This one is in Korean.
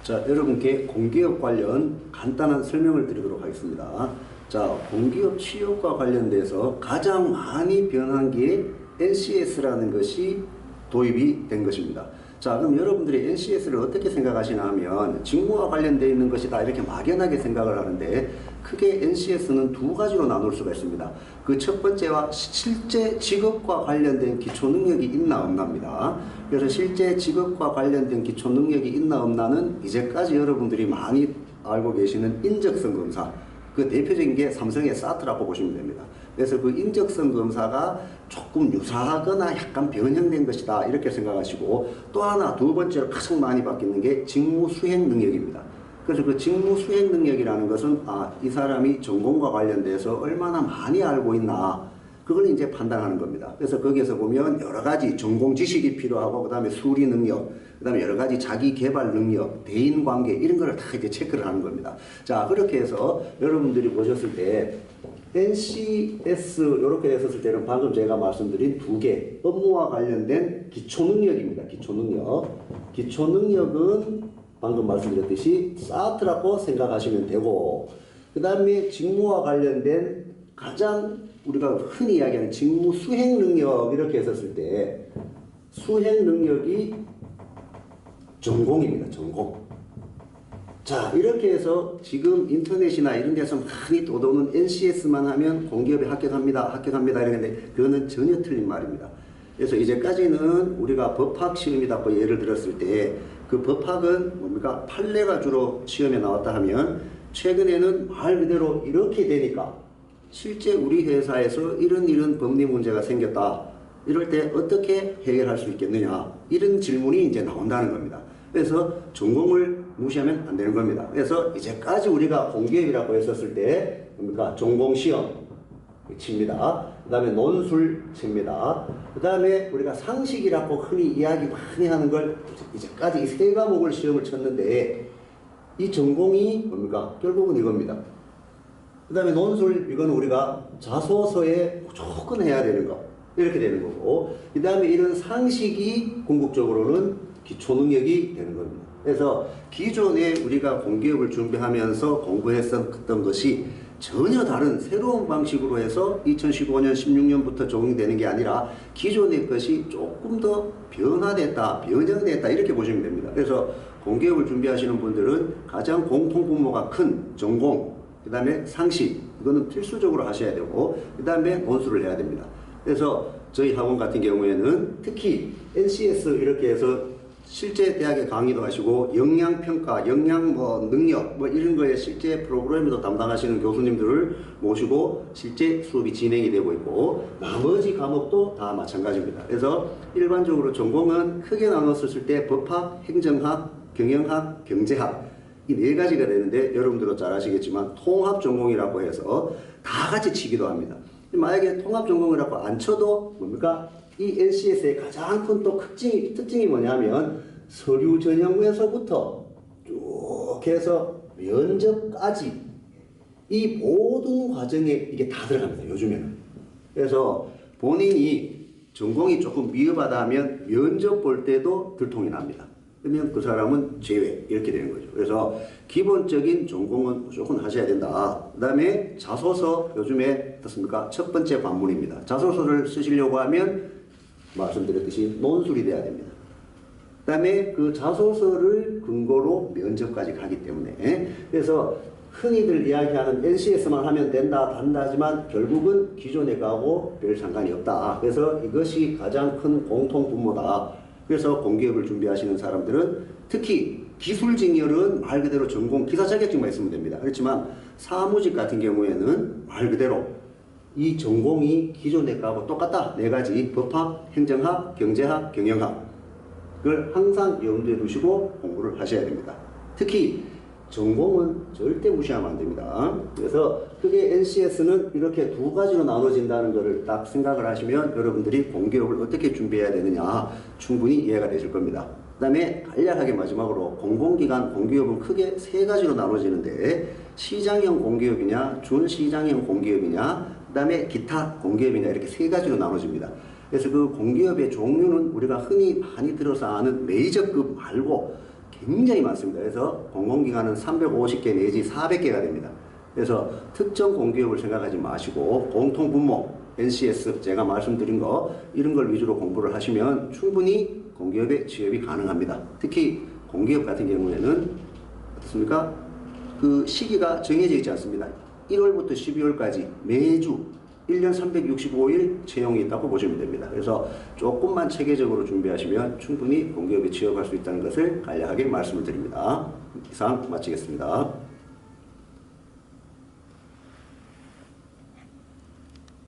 자, 여러분께 공기업 관련 간단한 설명을 드리도록 하겠습니다. 자, 공기업 취업과 관련돼서 가장 많이 변한 게 NCS라는 것이 도입이 된 것입니다. 자, 그럼 여러분들이 NCS를 어떻게 생각하시나 하면 직무와 관련되어 있는 것이다 이렇게 막연하게 생각을 하는데, 크게 NCS는 두 가지로 나눌 수가 있습니다. 그 첫 번째와 실제 직업과 관련된 기초 능력이 있나 없나입니다. 그래서 실제 직업과 관련된 기초 능력이 있나 없나는 이제까지 여러분들이 많이 알고 계시는 인적성 검사, 그 대표적인 게 삼성의 사트라고 보시면 됩니다. 그래서 그 인적성 검사가 조금 유사하거나 약간 변형된 것이다 이렇게 생각하시고, 또 하나 두 번째로 가장 많이 바뀌는 게 직무 수행 능력입니다. 그래서 그 직무 수행 능력이라는 것은 이 사람이 전공과 관련돼서 얼마나 많이 알고 있나, 그걸 이제 판단하는 겁니다. 그래서 거기에서 보면 여러 가지 전공 지식이 필요하고, 그 다음에 수리 능력, 그 다음에 여러 가지 자기 개발 능력, 대인 관계, 이런 거를 다 이제 체크를 하는 겁니다. 자, 그렇게 해서 여러분들이 보셨을 때 NCS 이렇게 했었을 때는 방금 제가 말씀드린 두 개, 업무와 관련된 기초 능력입니다. 기초 능력. 기초 능력은 방금 말씀드렸듯이 사트라고 생각하시면 되고, 그 다음에 직무와 관련된 가장 우리가 흔히 이야기하는 직무 수행 능력 이렇게 했었을 때 수행 능력이 전공입니다. 전공. 자, 이렇게 해서 지금 인터넷이나 이런 데서 많이 떠도는 NCS만 하면 공기업에 합격합니다. 이러는데 그거는 전혀 틀린 말입니다. 그래서 이제까지는 우리가 법학 시험이라고 예를 들었을 때 그 법학은 뭡니까? 판례가 주로 시험에 나왔다 하면, 최근에는 말 그대로 이렇게 되니까 실제 우리 회사에서 이런 법리 문제가 생겼다. 이럴 때 어떻게 해결할 수 있겠느냐. 이런 질문이 이제 나온다는 겁니다. 그래서 전공을 무시하면 안 되는 겁니다. 그래서 이제까지 우리가 공기업이라고 했었을 때 뭡니까? 전공시험 칩니다. 그 다음에 논술 칩니다. 그 다음에 우리가 상식이라고 흔히 이야기 많이 하는 걸 이제까지 이 세 과목을 시험을 쳤는데, 이 전공이 뭡니까? 결국은 이겁니다. 그 다음에 논술, 이건 우리가 자소서에 무조건 해야 되는 거, 이렇게 되는 거고, 그 다음에 이런 상식이 궁극적으로는 기초 능력이 되는 겁니다. 그래서 기존에 우리가 공기업을 준비하면서 공부했었던 것이 전혀 다른 새로운 방식으로 해서 2015년, 16년부터 적용이 되는 게 아니라 기존의 것이 조금 더 변화됐다, 변형됐다 이렇게 보시면 됩니다. 그래서 공기업을 준비하시는 분들은 가장 공통분모가 큰 전공, 그 다음에 상식, 이거는 필수적으로 하셔야 되고, 그 다음에 논술을 해야 됩니다. 그래서 저희 학원 같은 경우에는 특히 NCS 이렇게 해서 실제 대학에 강의도 하시고, 역량평가, 역량 능력 이런 거에 실제 프로그램도 담당하시는 교수님들을 모시고 실제 수업이 진행이 되고 있고, 나머지 과목도 다 마찬가지입니다. 그래서 일반적으로 전공은 크게 나눴을 때 법학, 행정학, 경영학, 경제학 이 네 가지가 되는데, 여러분들도 잘 아시겠지만 통합 전공이라고 해서 다 같이 치기도 합니다. 만약에 통합 전공이라고 안 쳐도 뭡니까? 이 NCS의 가장 큰 또 특징이 뭐냐면, 서류 전형에서부터 쭉 해서 면접까지 이 모든 과정에 이게 다 들어갑니다. 요즘에는. 그래서 본인이 전공이 조금 미흡하다 하면 면접 볼 때도 들통이 납니다. 그러면 그 사람은 제외, 이렇게 되는 거죠. 그래서 기본적인 전공은 무조건 하셔야 된다. 그 다음에 자소서, 요즘에 어떻습니까? 첫 번째 관문입니다. 자소서를 쓰시려고 하면 말씀드렸듯이 논술이 돼야 됩니다. 그 다음에 그 자소서를 근거로 면접까지 가기 때문에, 그래서 흔히들 이야기하는 NCS만 하면 된다 하지만 결국은 기존에 가고 별 상관이 없다. 그래서 이것이 가장 큰 공통분모다. 그래서 공기업을 준비하시는 사람들은 특히 기술직렬은 말 그대로 전공 기사 자격증만 있으면 됩니다. 그렇지만 사무직 같은 경우에는 말 그대로 이 전공이 기존에 거하고 똑같다. 네 가지 법학, 행정학, 경제학, 경영학, 그걸 항상 염두에 두시고 공부를 하셔야 됩니다. 특히 전공은 절대 무시하면 안 됩니다. 그래서 크게 NCS는 이렇게 두 가지로 나눠진다는 것을 딱 생각을 하시면 여러분들이 공기업을 어떻게 준비해야 되느냐 충분히 이해가 되실 겁니다. 그 다음에 간략하게 마지막으로 공공기관 공기업은 크게 세 가지로 나눠지는데, 시장형 공기업이냐, 준시장형 공기업이냐, 그 다음에 기타 공기업이냐, 이렇게 세 가지로 나눠집니다. 그래서 그 공기업의 종류는 우리가 흔히 많이 들어서 아는 메이저급 말고 굉장히 많습니다. 그래서 공공기관은 350개 내지 400개가 됩니다. 그래서 특정 공기업을 생각하지 마시고 공통분모, NCS 제가 말씀드린 거 이런 걸 위주로 공부를 하시면 충분히 공기업에 취업이 가능합니다. 특히 공기업 같은 경우에는 어떻습니까? 그 시기가 정해져 있지 않습니다. 1월부터 12월까지 매주 1년 365일 채용이 있다고 보시면 됩니다. 그래서 조금만 체계적으로 준비하시면 충분히 공기업에 취업할 수 있다는 것을 간략하게 말씀을 드립니다. 이상 마치겠습니다.